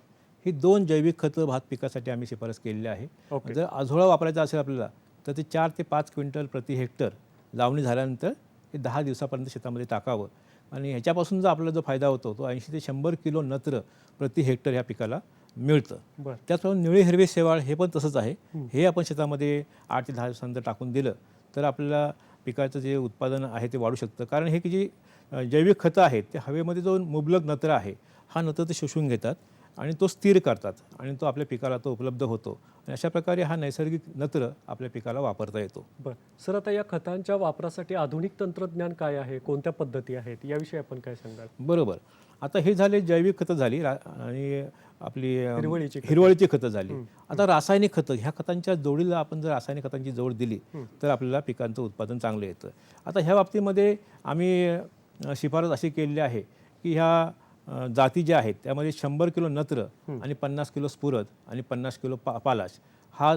ही 2 जैविक खतं भात पिकासाठी आम्ही शिफारस केलेली आहे. जर अझोला वापरायचा असेल आपल्याला तर ते 4 ते 5 क्विंटल प्रति हेक्टर लावणी झाल्यानंतर ते 10 दिवसापर्यंत शेतामध्ये टाकावं आणि ह्याच्यापासून जो आपल्याला जो फायदा होतो तो 80 ते 100 किलो नत्र प्रति हेक्टर ह्या पिकाला मिळतं. त्याचप्रमाणे निळे हिरवे शेवाळ हे पण तसंच आहे. हे आपण शेतामध्ये 8 ते 10 दिवसानंतर टाकून दिलं तर आपल्याला पिकाचं जे उत्पादन आहे ते वाढू शकतं. कारण हे की जी जैविक खतं आहेत ते हवेमध्ये जो मुबलक नत्र आहे हा नत्र ते शोषून घेतात आणि तो स्थिर करतात आणि तो आपल्या पिकाला तो उपलब्ध होतो आणि अशा प्रकारे हा नैसर्गिक नत्र आपल्या पिकाला वापरता येतो. बरं सर, आता या खतांच्या वापरासाठी आधुनिक तंत्रज्ञान काय आहे, कोणत्या पद्धती आहेत, याविषयी आपण काय सांगाल? बरोबर. आता हे झाले जैविक खतं झाली आणि आपली हिरवळीची खतं झाली. आता रासायनिक खतं, ह्या खतांच्या जोडीला आपण जर रासायनिक खतांची जोड दिली तर आपल्याला पिकांचं उत्पादन चांगलं येतं. आता ह्या बाबतीमध्ये आम्ही शिफारस अशी केलेली आहे की ह्या जाती ज्या आहेत त्यामध्ये 100 किलो नत्र आणि 50 किलो स्फुरद आणि 50 किलो पालाश हा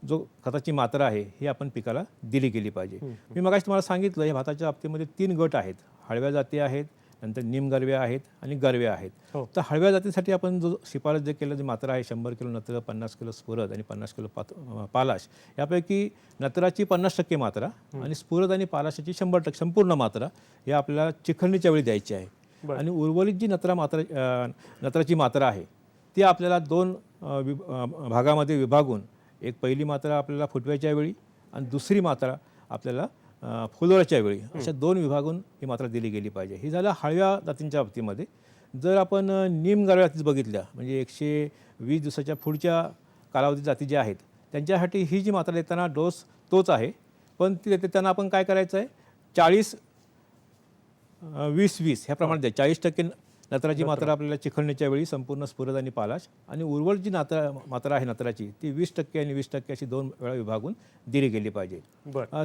जो खताची मात्रा आहे ही आपण पिकाला दिली गेली पाहिजे. मी मगाशी तुम्हाला सांगितलं या भाताच्या बाबतीमध्ये 3 गट आहेत. हळव्या जाती आहेत, नंतर निमगरव्या आहेत आणि गरव्या आहेत. तर हळव्या जातीसाठी आपण जो शिफारस जे केलं जी मात्रा आहे 100 किलो नत्र, 50 किलो स्फुरद आणि 50 किलो पालाश, यापैकी नत्राची 50% मात्रा आणि स्फुरद आणि पालाशाची 100% संपूर्ण मात्रा या आपल्याला चिखलणीच्या वेळी द्यायची आहे. आणि उर्वरित जी नत्राची मात्रा आहे ती आपल्याला 2 भागामध्ये विभागून एक पहिली मात्रा आपल्याला फुटव्याच्या वेळी आणि दुसरी मात्रा आपल्याला फुलोऱ्याच्या वेळी अशा 2 विभागून ही मात्रा दिली गेली पाहिजे. ही झालं हळव्या जातींच्या बाबतीमध्ये. जर आपण निमगरव्या जाती बघितल्या म्हणजे 120 दिवसाच्या पुढच्या कालावधी जाती ज्या आहेत त्यांच्यासाठी ही जी मात्रा देताना डोस तोच आहे, पण ती देताना आपण काय करायचं आहे 40-20-20 ह्या प्रमाणात 40% नत्राची मात्रा आपल्याला चिखलणीच्या वेळी संपूर्ण स्फुरद आणि पालाश आणि उर्वरित जी मात्रा आहे नत्राची ती 20% आणि 20% अशी 2 वेळा विभागून दिली गेली पाहिजे.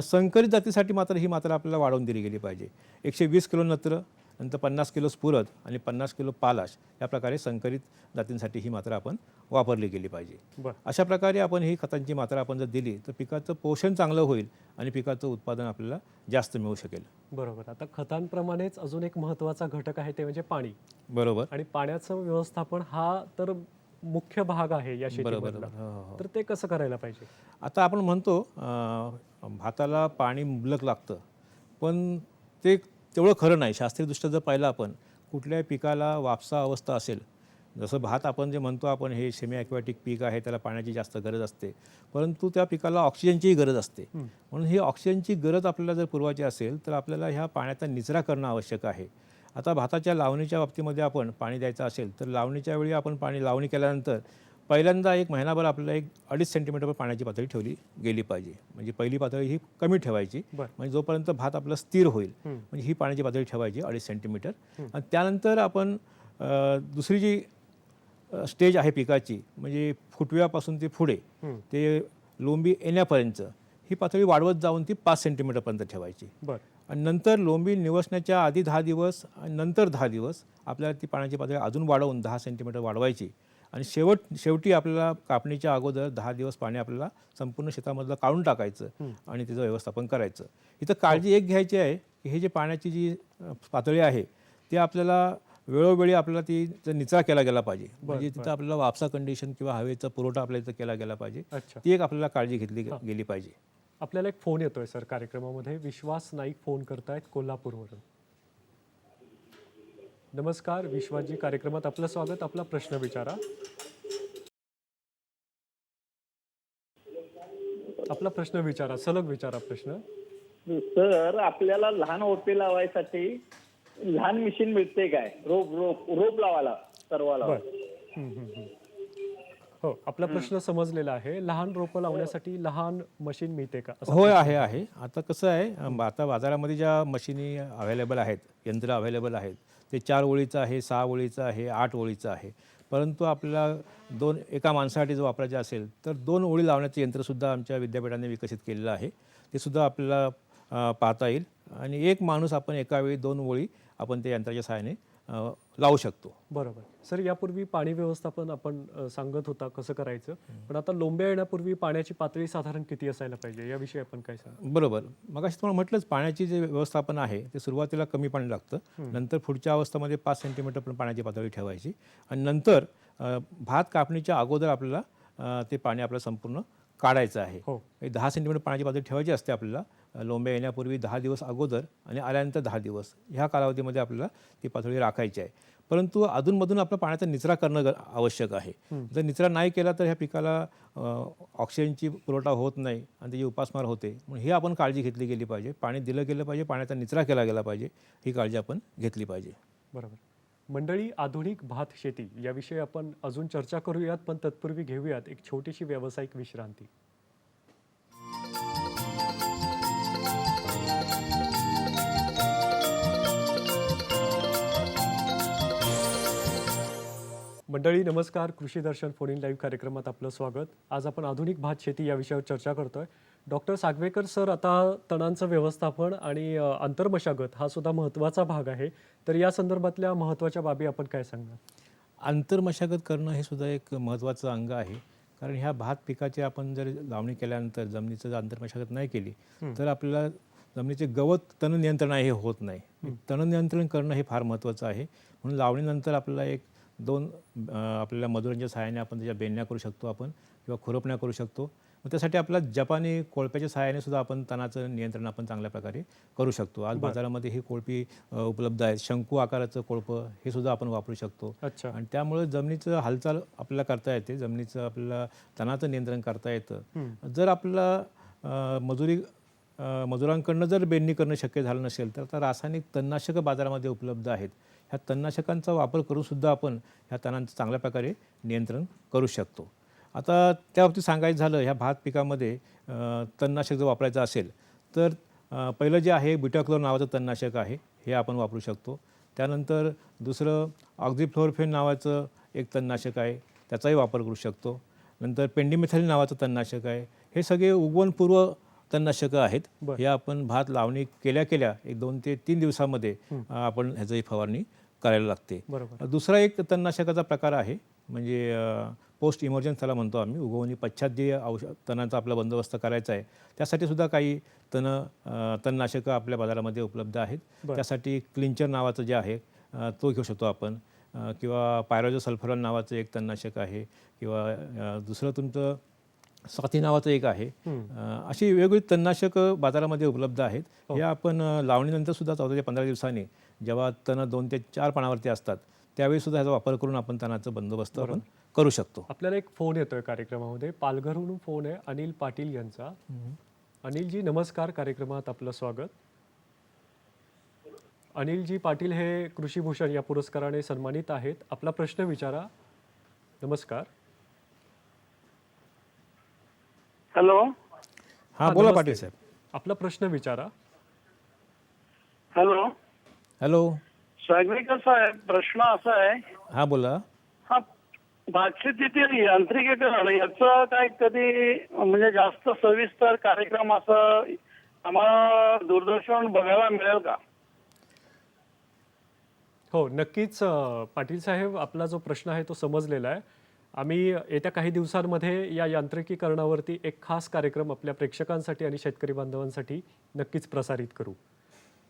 संकरित जातीसाठी मात्र ही मात्रा आपल्याला वाढवून दिली गेली पाहिजे. 120 किलो नत्र, नंतर 50 किलो स्फुरद आणि 50 किलो पालाश या प्रकारे संकरित जातींसाठी ही मात्रा आपण वापरली गेली पाहिजे. बरं. अशा प्रकारे आपण ही खतांची मात्रा आपण जर दिली तर पिकाचं पोषण चांगलं होईल आणि पिकाचं उत्पादन आपल्याला जास्त मिळू शकेल. बरोबर. आता खतांप्रमाणेच अजून एक महत्त्वाचा घटक आहे ते म्हणजे पाणी. बरोबर. आणि पाण्याचं व्यवस्थापन हा तर मुख्य भाग आहे या बरोबर. शेतीमधला. हो, हो, हो. तर ते कसं करायला पाहिजे? आता आपण म्हणतो भाताला पाणी मुबलक लागतं, पण ते तेवढं खरं नाही. शास्त्रीयदृष्ट्या जर पाहिलं आपण कुठल्याही पिकाला वापसा अवस्था असेल, जसं भात आपण जे म्हणतो आपण हे सेमी ॲक्वॅटिक पीक आहे, त्याला पाण्याची जास्त गरज असते, परंतु त्या पिकाला ऑक्सिजनचीही गरज असते. म्हणून ही ऑक्सिजनची गरज आपल्याला जर पुरवायची असेल तर आपल्याला ह्या पाण्याचा निचरा करणं आवश्यक आहे. आता भाताच्या लावणीच्या बाबतीमध्ये आपण पाणी द्यायचं असेल तर लावणीच्या वेळी आपण लावणी केल्यानंतर पहिल्यांदा एक महिनाभर आपल्याला 1-2.5 सेंटीमीटर पाण्याची पातळी ठेवली गेली पाहिजे. म्हणजे पहिली पातळी ही कमी ठेवायची, बरं. म्हणजे जोपर्यंत भात आपला स्थिर होईल म्हणजे ही पाण्याची पातळी ठेवायची 2.5 सेंटीमीटर. आणि त्यानंतर आपण दुसरी जी स्टेज आहे पिकाची म्हणजे फुटव्यापासून ते पुढे ते लोंबी येण्यापर्यंत ही पातळी वाढवत जाऊन ती 5 सेंटीमीटरपर्यंत ठेवायची. बरं. आणि नंतर लोंबी निवसण्याच्या आधी 10 दिवस आणि नंतर 10 दिवस आपल्याला ती पाण्याची पातळी अजून वाढवून 10 सेंटीमीटर वाढवायची. आणि शेवटी आपल्याला कापणीच्या अगोदर 10 दिवस पाणी आपल्याला संपूर्ण शेतामधलं काढून टाकायचं आणि त्याचं व्यवस्थापन करायचं. इथं काळजी एक घ्यायची आहे की हे जे पाण्याची जी पातळी आहे ती आपल्याला वेळोवेळी आपल्याला ती जर निचरा केला गेला पाहिजे. म्हणजे तिथं आपल्याला वापसा कंडिशन किंवा हवेचा पुरवठा आपल्या इथं केला गेला पाहिजे. अच्छा. ती एक आपल्याला काळजी घेतली गेली पाहिजे. आपल्याला एक फोन येतोय सर कार्यक्रमामध्ये. विश्वास नाईक फोन करतायत कोल्हापूरवरून. नमस्कार विश्वासजी, कार्यक्रमात आपलं स्वागत. आपला प्रश्न विचारा. आपला प्रश्न विचारा, सलग विचारा प्रश्न. सर आपल्याला लहान ओपे लावायसाठी लहान मशीन मिळते काय? रोप लावायला सर्वाला. हो, आपला प्रश्न समजलेला आहे. लहान रोपं लावण्यासाठी लहान मशीन मिळते का? असं होय, आहे. आता कसं आहे, आता बाजारामध्ये ज्या मशिनी अवेलेबल आहेत, यंत्र अवेलेबल आहेत, ते 4 ओळीचं आहे, 6 ओळीचं आहे, 8 ओळीचं आहे. परंतु आपल्याला एका माणसासाठी जर वापरायचे असेल तर 2 ओळी लावण्याचं यंत्रसुद्धा आमच्या विद्यापीठाने विकसित केलेलं आहे. ते सुद्धा आपल्याला पाहता येईल आणि एक माणूस आपण एकावेळी 2 ओळी आपण त्या यंत्राच्या सहाय्याने लावू शकतो. बरोबर. सर यापूर्वी पाणी व्यवस्थापन आपण सांगत होता कसं करायचं, पण आता लोंब्या येण्यापूर्वी पाण्याची पातळी साधारण किती असायला पाहिजे याविषयी आपण काय सांगा? बरोबर. मगाशी तुम्हाला म्हटलंच पाण्याची जे व्यवस्थापन आहे ते सुरुवातीला कमी पाणी लागतं, नंतर पुढच्या अवस्थेमध्ये 5 सेंटीमीटर पण पाण्याची पातळी ठेवायची आणि नंतर भात कापणीच्या अगोदर आपल्याला ते पाणी आपल्याला संपूर्ण काढायचं आहे. हो. 10 सेंटीमीटर पाण्याची पातळी ठेवायची असते आपल्याला लोंब्या येण्यापूर्वी 10 दिवस अगोदर आणि आल्यानंतर 10 दिवस ह्या कालावधीमध्ये आपल्याला ती पातळी राखायची आहे. परंतु अधूनमधून आपलं पाण्याचा निचरा करणं आवश्यक आहे. जर निचरा नाही केला तर ह्या पिकाला ऑक्सिजनची पुरवठा होत नाही आणि त्याची उपासमार होते. म्हणून ही आपण काळजी घेतली गेली पाहिजे. पाणी दिलं गेलं पाहिजे, पाण्याचा निचरा केला गेला पाहिजे, ही काळजी आपण घेतली पाहिजे. बरोबर. मंडळी, आधुनिक भात शेती याविषयी आपण अजून चर्चा करूयात, पण तत्पूर्वी घेऊयात एक छोटीशी व्यावसायिक विश्रांती. मंडळी नमस्कार. कृषी दर्शन फोन इन लाईव्ह कार्यक्रमात आपलं स्वागत. आज आपण आधुनिक भात शेती या विषयावर चर्चा करतोय. डॉक्टर सागवेकर सर, आता तणांचं व्यवस्थापन आणि आंतरमशागत हा सुद्धा महत्त्वाचा भाग आहे, तर या संदर्भातल्या महत्त्वाच्या बाबी आपण काय सांगणार? आंतरमशागत करणं हे सुद्धा एक महत्त्वाचं अंग आहे. कारण ह्या भात पिकाची आपण जर लावणी केल्यानंतर जमिनीचं जर आंतरमशागत नाही केली तर आपल्याला जमिनीचे गवत तण नियंत्रण हे होत नाही. तण नियंत्रण करणं हे फार महत्त्वाचं आहे. म्हणून लावणीनंतर आपल्याला 1-2 आपल्याला मजुरांच्या सहाय्याने आपण त्याच्या बेंडण्या करू शकतो आपण किंवा खुरपण्या करू शकतो. मग त्यासाठी आपल्याला जपानी कोळप्याच्या सहाय्याने सुद्धा आपण तणाचं नियंत्रण आपण चांगल्या प्रकारे करू शकतो. आज बाजारामध्ये ही कोळपी उपलब्ध आहेत. शंकू आकाराचं कोळपं हे सुद्धा आपण वापरू शकतो. अच्छा. आणि त्यामुळे जमिनीचं हालचाल आपल्याला करता येते, जमिनीचं आपल्याला तणाचं नियंत्रण करता येतं. जर आपल्याला मजुरांकडनं जर बेंडणी करणं शक्य झालं नसेल तर आता रासायनिक तणनाशकं बाजारामध्ये उपलब्ध आहेत. ह्या तणनाशकांचा वापर करूनसुद्धा आपण ह्या तणांचं चांगल्या प्रकारे नियंत्रण करू शकतो. आता त्याबाबतीत सांगायचं झालं, ह्या भात पिकामध्ये तणनाशक जर वापरायचं असेल तर पहिलं जे आहे ब्युटाक्लोर नावाचं तणनाशक आहे, हे आपण वापरू शकतो. त्यानंतर दुसरं ऑक्झिफ्लोरोफेन नावाचं एक तणनाशक आहे, त्याचाही वापर करू शकतो. नंतर पेंडिमिथाइल नावाचं तणनाशक आहे. हे सगळे उगवणपूर्व तणनाशकं आहेत. बरं. हे आपण भात लावणी केल्या एक 2 ते 3 दिवसामध्ये आपण ह्याची फवारणी करायला लागते. बरोबर. दुसरा एक तणनाशकाचा प्रकार आहे, म्हणजे पोस्ट इमर्जन्स त्याला म्हणतो आम्ही. उगवणी पश्चात जे तणांचा आपला बंदोबस्त करायचा आहे, त्यासाठी सुद्धा काही तणनाशकं आपल्या बाजारामध्ये उपलब्ध आहेत. बरं. त्यासाठी क्लिंचर नावाचं जे आहे तो घेऊ शकतो आपण, किंवा पायरोजोसल्फरॉन नावाचं एक तणनाशक आहे, किंवा दुसरं तुमचं साथी नावाचं एक आहे. अशी वेगवेगळी तणनाशकं बाजारामध्ये उपलब्ध आहेत. हे आपण लावणीनंतर सुद्धा 14 ते 15 दिवसांनी जेव्हा तण 2 ते 4 पानावरती असतात त्यावेळी सुद्धा ह्याचा वापर करून आपण तणाचा बंदोबस्त आपण करू शकतो. आपल्याला एक फोन येतोय कार्यक्रमामध्ये, पालघरहून फोन आहे अनिल पाटील यांचा. अनिलजी नमस्कार, कार्यक्रमात आपलं स्वागत. अनिलजी पाटील हे कृषीभूषण या पुरस्काराने सन्मानित आहेत. आपला प्रश्न विचारा. नमस्कार. हॅलो. हां, बोला नमस्ते. पाटील साहेब. आपला प्रश्न विचारा. हॅलो. हॅलो. सागवेकर साहेब, प्रश्न असा आहे, हां, बोला. हा भातशेतीतील यांत्रिकीकरण याचं काय कधी म्हणजे जास्त सविस्तर कार्यक्रम असं आम्हाला दूरदर्शन बघायला मिळेल का? हो, नक्कीच पाटील साहेब, आपला जो प्रश्न आहे तो समजलेला आहे. आम्ही येत्या काही दिवसांमध्ये या यांत्रिकीकरणावरती एक खास कार्यक्रम आपल्या प्रेक्षकांसाठी आणि शेतकरी बांधवांसाठी नक्कीच प्रसारित करू.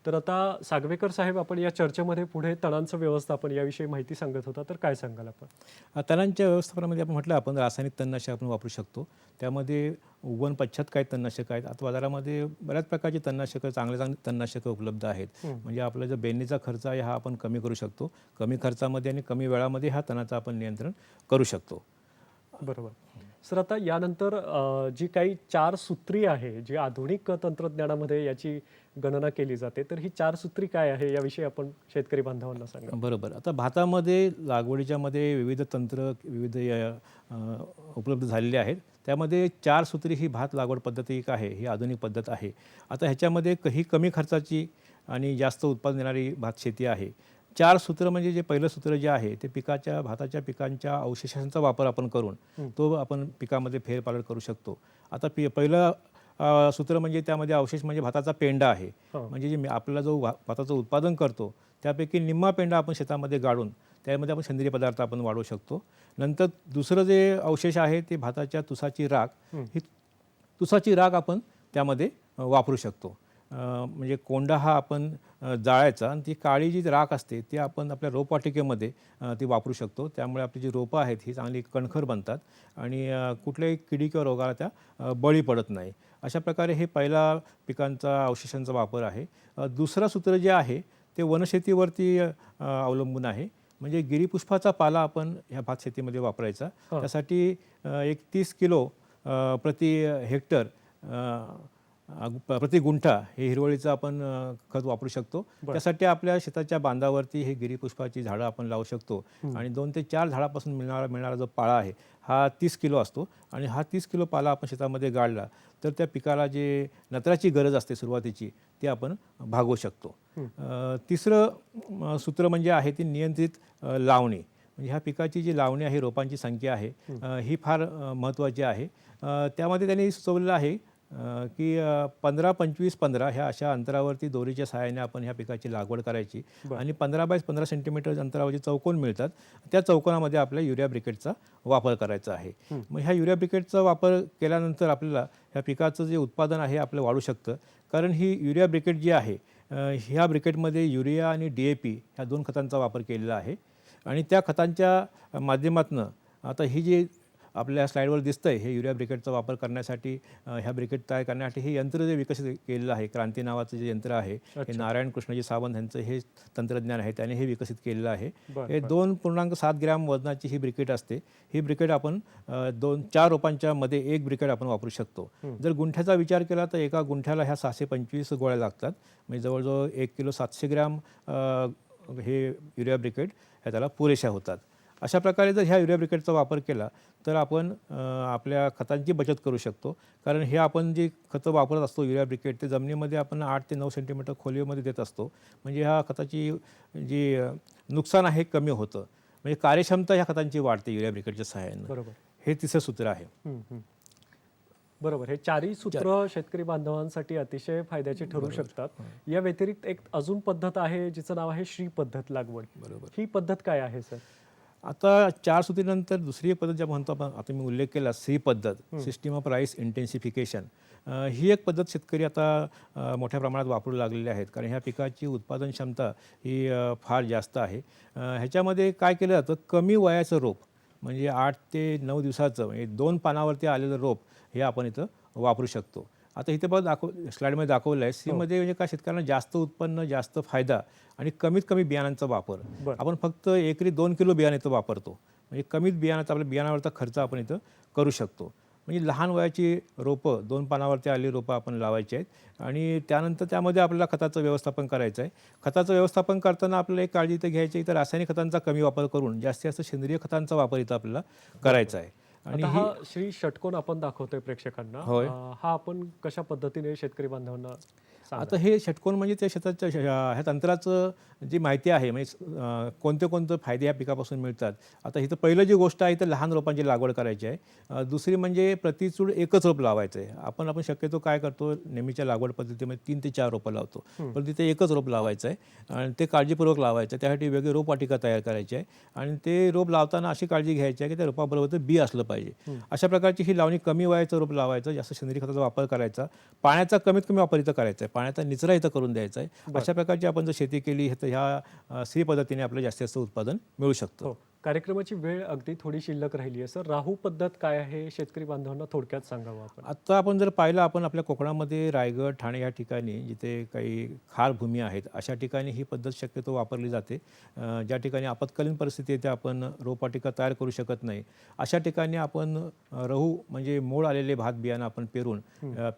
तर आता सागवेकर साहेब, आपण या चर्चेमध्ये पुढे तणांचं व्यवस्थापन याविषयी माहिती सांगत होता, तर काय सांगाल आपण? तणांच्या व्यवस्थापनामध्ये आपण म्हटलं, आपण रासायनिक तणनाशक आपण वापरू शकतो. त्यामध्ये उगवण पश्चात काही तणनाशकं आहेत. आता बाजारामध्ये बऱ्याच प्रकारची तणनाशकं, चांगले तणनाशकं उपलब्ध आहेत. म्हणजे आपला जो बेंडीचा खर्च आहे हा आपण कमी करू शकतो. कमी खर्चामध्ये आणि कमी वेळामध्ये हा तणाचं आपण नियंत्रण करू शकतो. बरोबर. सर, आता यानंतर जी काही 4 सूत्री आहे, जी आधुनिक तंत्रज्ञानामध्ये याची गणना केली जाते, तर ही 4 सूत्री काय आहे याविषयी आपण शेतकरी बांधवांना सांगा. बरोबर. आता भातामध्ये लागवडीच्या मध्ये विविध तंत्र, विविध उपलब्ध झालेले आहेत. त्यामध्ये 4 सूत्री ही भात लागवड पद्धती एक आहे, ही आधुनिक पद्धत आहे. आता ह्याच्यामध्ये ही कमी खर्चाची आणि जास्त उत्पादन देणारी भात शेती आहे. 4 सूत्र म्हणजे जे पहिलं सूत्र जे आहे ते भाताच्या पिकांच्या अवशेषांचा वापर आपण करून तो आपण पिकामध्ये फेरपालट करू शकतो. आता पहिलं सूत्र म्हणजे त्यामध्ये अवशेष म्हणजे भाताचा पेंडा आहे. म्हणजे जे आपल्याला जो भाताचं उत्पादन करतो त्यापैकी निम्मा पेंडा आपण शेतामध्ये गाडून त्यामध्ये आपण सेंद्रिय पदार्थ आपण वाढवू शकतो. नंतर दुसरं जे अवशेष आहे ते भाताच्या तुसाची राख, ही तुसाची राख आपण त्यामध्ये वापरू शकतो. म्हणजे कोंडा हा आपण जाळायचा आणि ती काळी जी राख असते ती आपण आपल्या रोपवाटिकेमध्ये ती वापरू शकतो. त्यामुळे आपली जी रोपं आहेत ही चांगली कणखर बनतात आणि कुठल्याही किडी किंवा रोगाला त्या बळी पडत नाही. अशा प्रकारे हे पहिला पिकांचा अवशेषांचा वापर आहे. दुसरं सूत्र जे आहे ते वनशेतीवरती अवलंबून आहे. म्हणजे गिरीपुष्पाचा पाला आपण ह्या भात शेतीमध्ये वापरायचा. त्यासाठी एक 30 किलो प्रति हेक्टर प्रति गुंठा हे हिरवळीचं आपण खत वापरू शकतो. त्यासाठी आपल्या शेताच्या बांधावरती हे गिरीपुष्पाची झाडं आपण लावू शकतो आणि 2 ते 4 झाडापासून मिळणारा जो पाळा आहे हा 30 किलो असतो आणि हा 30 किलो पाला आपण शेतामध्ये गाडला तर त्या पिकाला जे नत्राची गरज असते सुरुवातीची ती आपण भागवू शकतो. तिसरं सूत्र म्हणजे आहे ती नियंत्रित लावणी. म्हणजे ह्या पिकाची जी लावणी आहे, रोपांची संख्या आहे ही फार महत्त्वाची आहे. त्यामध्ये त्यांनी सुचवलेलं आहे की 15-25-15 ह्या अशा अंतरावरती दोरीच्या सहाय्याने आपण ह्या पिकाची लागवड करायची आणि 15 बाय 15 सेंटीमीटर अंतरावरचे चौकोन मिळतात. त्या चौकोनामध्ये आपल्या युरिया ब्रिकेटचा वापर करायचा आहे. मग ह्या युरिया ब्रिकेटचा वापर केल्यानंतर आपल्याला ह्या पिकाचं जे उत्पादन आहे आपलं वाढू शकतं. कारण ही युरिया ब्रिकेट जी आहे ह्या ब्रिकेटमध्ये युरिया आणि DAP ह्या 2 खतांचा वापर केलेला आहे आणि त्या खतांच्या माध्यमातून आता ही जी आपल्या स्लाईडवर दिसतंय हे युरिया ब्रिकेटचा वापर करण्यासाठी, ह्या ब्रिकेट तयार करण्यासाठी हे यंत्र जे विकसित केलेलं आहे, क्रांती नावाचं जे यंत्र आहे, हे नारायण कृष्णजी सावंत यांचं हे तंत्रज्ञान आहे, त्याने हे विकसित केलेलं आहे. हे 2.7 ग्रॅम वजनाची ही ब्रिकेट असते. ही ब्रिकेट आपण 4 रोपांच्या मध्ये एक ब्रिकेट आपण वापरू शकतो. जर गुंठ्याचा विचार केला तर एका गुंठ्याला ह्या 625 गोळ्या लागतात. म्हणजे जवळजवळ 1 किलो 700 ग्रॅम हे युरिया ब्रिकेट ह्या त्याला पुरेशा होतात. अशा प्रकारे जर ह्या युरिया ब्रिकेटचा वापर केला तर आपण आपल्या खतांची बचत करू शकतो. कारण हे आपण जे खतं वापरत असतो युरिया ब्रिकेट ते जमिनीमध्ये आपण 8 ते 9 सेंटीमीटर खोलीमध्ये देत असतो. म्हणजे ह्या खताची जी नुकसान आहे कमी होतं. म्हणजे कार्यक्षमता ह्या खतांची वाढते युरिया ब्रिकेटच्या सहाय्याने. बरोबर. हे तिसरं सूत्र आहे. बरोबर. हे चारही सूत्र शेतकरी बांधवांसाठी अतिशय फायद्याचे ठरू शकतात. या व्यतिरिक्त एक अजून पद्धत आहे जिचं नाव आहे श्री पद्धत लागवड. बरोबर. ही पद्धत काय आहे सर? आता 4 सुत्रीनंतर दुसरी पद्धत ज्या म्हणतो आपण, आता मी उल्लेख केला सी पद्धत, सिस्टीम ऑफ राईस इंटेन्सिफिकेशन, ही एक पद्धत शेतकरी आता मोठ्या प्रमाणात वापरू लागलेले आहेत, कारण ह्या पिकाची उत्पादन क्षमता ही फार जास्त आहे. ह्याच्यामध्ये काय केलं जातं, कमी वयाचं रोप म्हणजे 8 ते 9 दिवसाचं म्हणजे 2 पानावरती आलेलं रोप हे आपण इथं वापरू शकतो. आता इथे बघा स्लाईडमध्ये दाखवलं आहे, सीमध्ये म्हणजे काय शेतकऱ्यांना जास्त उत्पन्न, जास्त फायदा आणि कमीत कमी बियाणांचा वापर. बरं. आपण फक्त एकरी 2 किलो बियाणं इथं वापरतो, म्हणजे कमीत बियाणाचा आपल्या बियाणावरचा खर्च आपण इथं करू शकतो. म्हणजे लहान वयाची रोपं, 2 पानावरती आलेली रोपं आपण लावायची आहेत आणि त्यानंतर त्यामध्ये आपल्याला खताचं व्यवस्थापन करायचं आहे. खताचं व्यवस्थापन करताना आपल्याला एक काळजी इथं घ्यायची, इथं रासायनिक खतांचा कमी वापर करून जास्तीत जास्त सेंद्रिय खतांचा वापर इथं आपल्याला करायचा आहे. आणि आता हा श्री षटकोन आपण दाखवतोय प्रेक्षकांना. होय. हा आपण कशा पद्धतीने शेतकरी बांधवांना सांगा. आता हे षटकोन म्हणजे त्या शेताच्या ह्या तंत्राचं जी माहिती आहे, म्हणजे कोणते कोणते फायदे या पिकापासून मिळतात. आता इथं पहिलं जी गोष्ट आहे तर लहान रोपांची लागवड करायची आहे. दुसरी म्हणजे प्रतिचूड एकच रोप लावायचं आहे. आपण शक्यतो काय करतो, नेहमीच्या लागवड पद्धतीमध्ये 3 ते 4 रोपं लावतो, पण तिथे एकच रोप लावायचं आहे आणि ते काळजीपूर्वक लावायचं आहे. त्यासाठी वेगळी रोपवाटिका तयार करायची आहे आणि ते रोप लावताना अशी काळजी घ्यायची आहे की त्या रोपाबरोबर बी असलं पाहिजे. अशा प्रकारची ही लावणी, कमी वयाचं रोप लावायचं, जास्त सेंद्रिय खताचा वापर करायचा, पाण्याचा कमीत कमी वापर इथं करायचा आहे, पाण्याचा निचरा इथं करून द्यायचा आहे. अशा प्रकारची आपण जर शेती केली तर ह्या सी पद्धतीने आपलं जास्तीत जास्त उत्पादन मिळू शकतं. हो. कार्यक्रमाची वेळ अगदी थोडी शिल्लक राहिली आहे सर. राहू पद्धत काय आहे शेतकरी बांधवांना थोडक्यात सांगावं आपण. आता आपण जर पाहिलं, आपण आपल्या कोकणामध्ये रायगड, ठाणे या ठिकाणी जिथे काही खार भूमी आहेत अशा ठिकाणी ही पद्धत शक्यतो वापरली जाते. ज्या ठिकाणी आपत्कालीन परिस्थिती येते, आपण रोपवाटिका तयार करू शकत नाही, अशा ठिकाणी आपण रहू म्हणजे मोड आलेले भात बियाणं आपण पेरून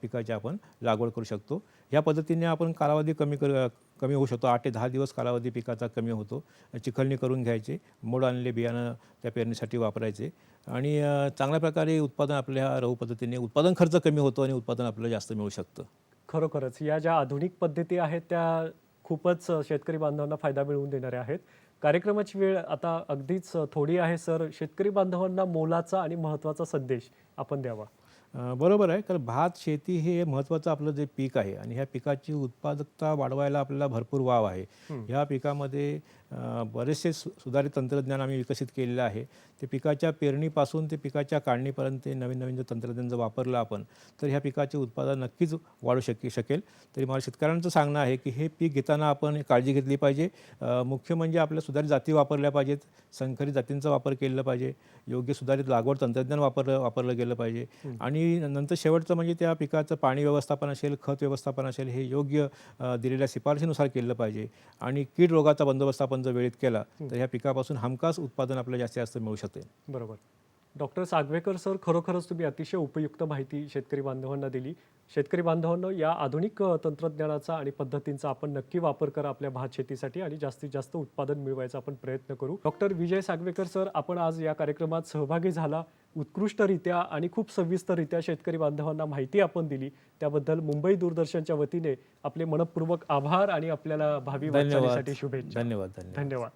पिकाची आपण लागवड करू शकतो. ह्या पद्धतीने आपण कालावधी कमी होऊ शकतो. 8 ते 10 दिवस कालावधी पिकाचा कमी होतो. चिखलणी करून घ्यायचे, मोड आणलेले बियाणं त्या पेरणीसाठी वापरायचे आणि चांगल्या प्रकारे उत्पादन आपल्या रहू पद्धतीने उत्पादन खर्च कमी होतो आणि उत्पादन आपल्याला जास्त मिळू शकतं. खरोखरच या ज्या आधुनिक पद्धती आहेत त्या खूपच शेतकरी बांधवांना फायदा मिळवून देणाऱ्या आहेत. कार्यक्रमाची वेळ आता अगदीच थोडी आहे सर. शेतकरी बांधवांना मोलाचा आणि महत्त्वाचा संदेश आपण द्यावा. बरोबर आहे, कारण भात शेती हे महत्त्वाचं आपलं जे पीक आहे आणि ह्या पिकाची उत्पादकता वाढवायला आपल्याला भरपूर वाव आहे. ह्या पिकामध्ये बरेचसे सुधारित तंत्रज्ञान आम्ही विकसित केलेलं आहे. ते पिकाच्या पेरणीपासून ते पिकाच्या काढणीपर्यंत नवीन नवीन जर तंत्रज्ञान जर वापरलं आपण तर ह्या पिकाचे उत्पादन नक्कीच वाढू शकेल. तरी मला शेतकऱ्यांचं सांगणं आहे की हे पीक घेताना आपण काळजी घेतली पाहिजे. मुख्य म्हणजे आपल्या सुधारित जाती वापरल्या पाहिजेत, संकरित जातींचा वापर केला पाहिजे, योग्य सुधारित लागवड तंत्रज्ञान वापरलं गेलं पाहिजे आणि नंतर शेवटचं म्हणजे त्या पिकाचं पाणी व्यवस्थापन असेल, खत व्यवस्थापन असेल, हे योग्य दिलेल्या शिफारशीनुसार केलं पाहिजे आणि कीड रोगाचा बंदोबस्त आपण जर वेळेत केला तर ह्या पिकापासून हमखास उत्पादन आपल्याला जास्तीत जास्त मिळू शकते. बरोबर. डॉक्टर सागवेकर सर, खरोखरच तुम्ही अतिशय उपयुक्त माहिती शेतकरी बांधवांना दिली. शेतकरी बांधवांना या आधुनिक तंत्रज्ञानाचा आणि पद्धतींचा आपण नक्की वापर करा आपल्या भात शेतीसाठी आणि जास्तीत जास्त उत्पादन मिळवायचा आपण प्रयत्न करू. डॉक्टर विजय सागवेकर सर, आपण आज या कार्यक्रमात सहभागी झाला. उत्कृष्टरित्या आणि खूप सविस्तररित्या शेतकरी बांधवांना माहिती आपण दिली. त्याबद्दल मुंबई दूरदर्शनच्या वतीने आपले मनपूर्वक आभार आणि आपल्याला भावी वाटचालीसाठी शुभेच्छा. धन्यवाद. धन्यवाद.